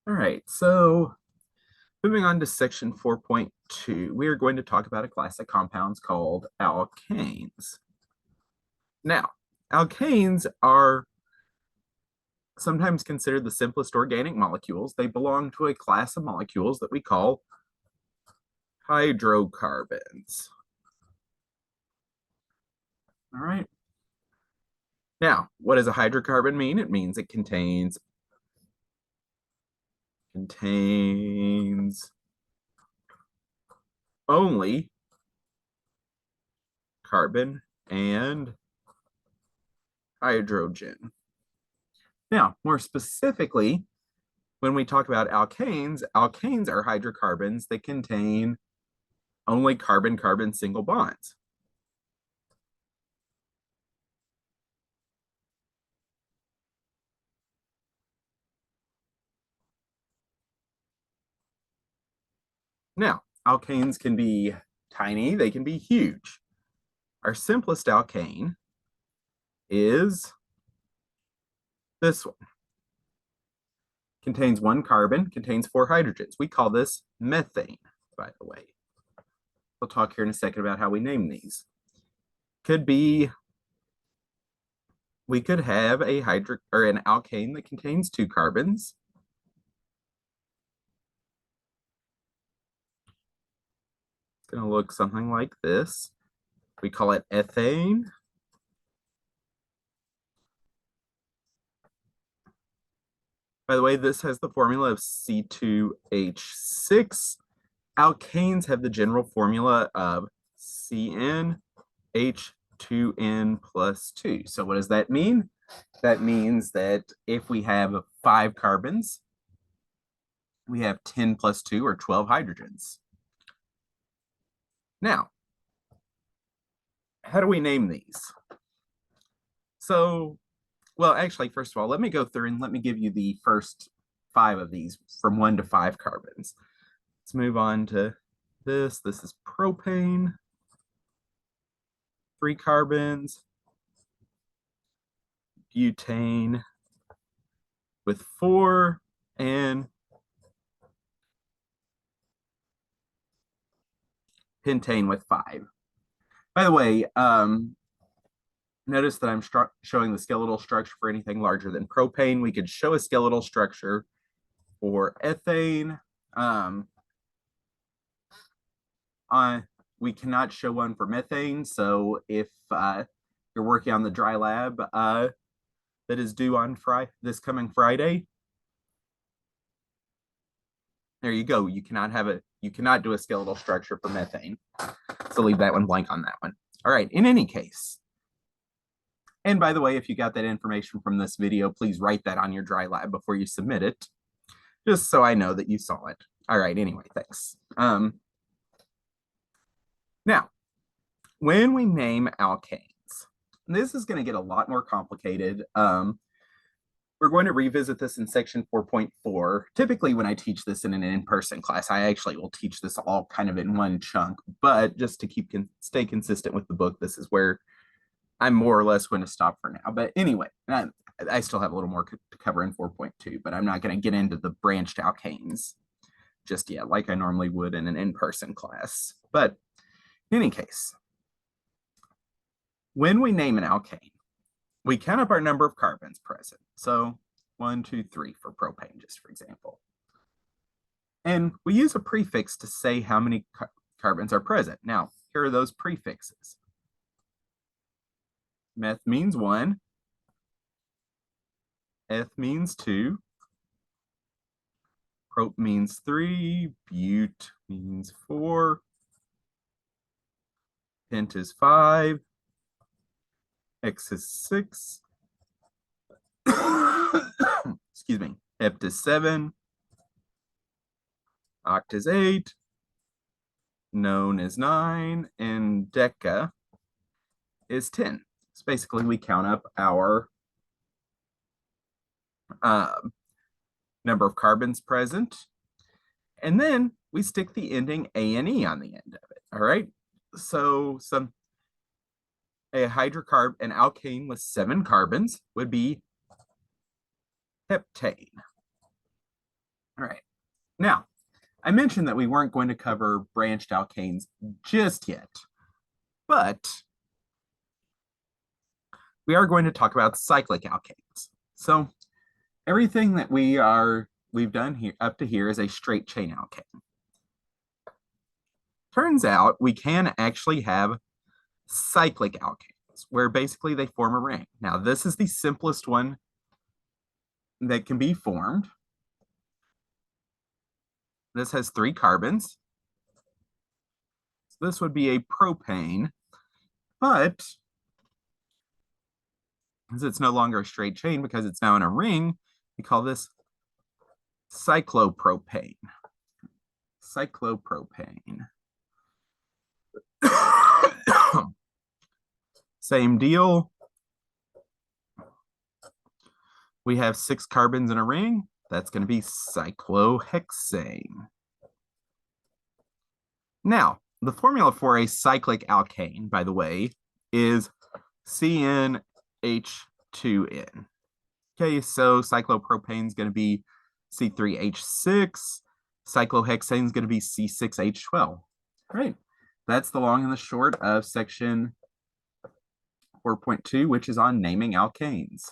All right, so moving on to section 4.2, we are going to talk about a class of compounds called alkanes. Now, alkanes are sometimes considered the simplest organic molecules. They belong to a class of molecules that we call hydrocarbons. All right. Now, what does a hydrocarbon mean? It means it contains only carbon and hydrogen. Now, more specifically, when we talk about alkanes, alkanes are hydrocarbons that contain only carbon-carbon single bonds. Now, alkanes can be tiny, they can be huge. Our simplest alkane is this one. Contains one carbon, contains four hydrogens. We call this methane, by the way. We'll talk here in a second about how we name these. We could have an alkane that contains two carbons. It's going to look something like this. We call it ethane. By the way, this has the formula of C2H6. Alkanes have the general formula of CnH2n plus 2. So what does that mean? That means that if we have 5 carbons, we have 10 plus 2 or 12 hydrogens. Now, how do we name these? So, well, actually, first of all, let me go through and let me give you the first 5 of these from 1 to 5 carbons. Let's move on to this. This is propane, 3 carbons, butane with 4, and pentane with 5. By the way, notice that I'm showing the skeletal structure for anything larger than propane. We could show a skeletal structure for ethane. We cannot show one for methane. So if you're working on the dry lab that is due on this coming Friday, there you go. You cannot do a skeletal structure for methane. So leave that one blank on that one. All right, in any case. And by the way, if you got that information from this video, please write that on your dry lab before you submit it, just so I know that you saw it. All right, anyway, thanks. Now, when we name alkanes, this is going to get a lot more complicated. We're going to revisit this in section 4.4. Typically, when I teach this in an in-person class, I actually will teach this all kind of in one chunk, but just to stay consistent with the book, this is where I'm more or less going to stop for now. But anyway, I still have a little more to cover in 4.2, but I'm not going to get into the branched alkanes just yet, like I normally would in an in-person class. But in any case, when we name an alkane, we count up our number of carbons present. So 1, 2, 3 for propane, just for example. And we use a prefix to say how many carbons are present. Now, here are those prefixes. Meth means 1. Eth means 2. Prop means 3. Bute means 4. Pent is 5. X is 6. Excuse me. Hept is 7. Oct is 8. Known is 9. And deca is 10. So basically, we count up our number of carbons present, and then we stick the ending ane on the end of it. All right. So an alkane with 7 carbons would be heptane. All right. Now, I mentioned that we weren't going to cover branched alkanes just yet, but we are going to talk about cyclic alkanes. So everything that we've done here up to here is a straight chain alkane. Turns out we can actually have cyclic alkanes where basically they form a ring. Now, this is the simplest one that can be formed. This has 3 carbons. So this would be a propane, but as it's no longer a straight chain because it's now in a ring, we call this cyclopropane. Cyclopropane. Same deal. We have 6 carbons in a ring. That's going to be cyclohexane. Now, the formula for a cyclic alkane, by the way, is CnH2n. Okay, so cyclopropane is going to be C3H6. Cyclohexane is going to be C6H12. Great. That's the long and the short of section 4.2, which is on naming alkanes.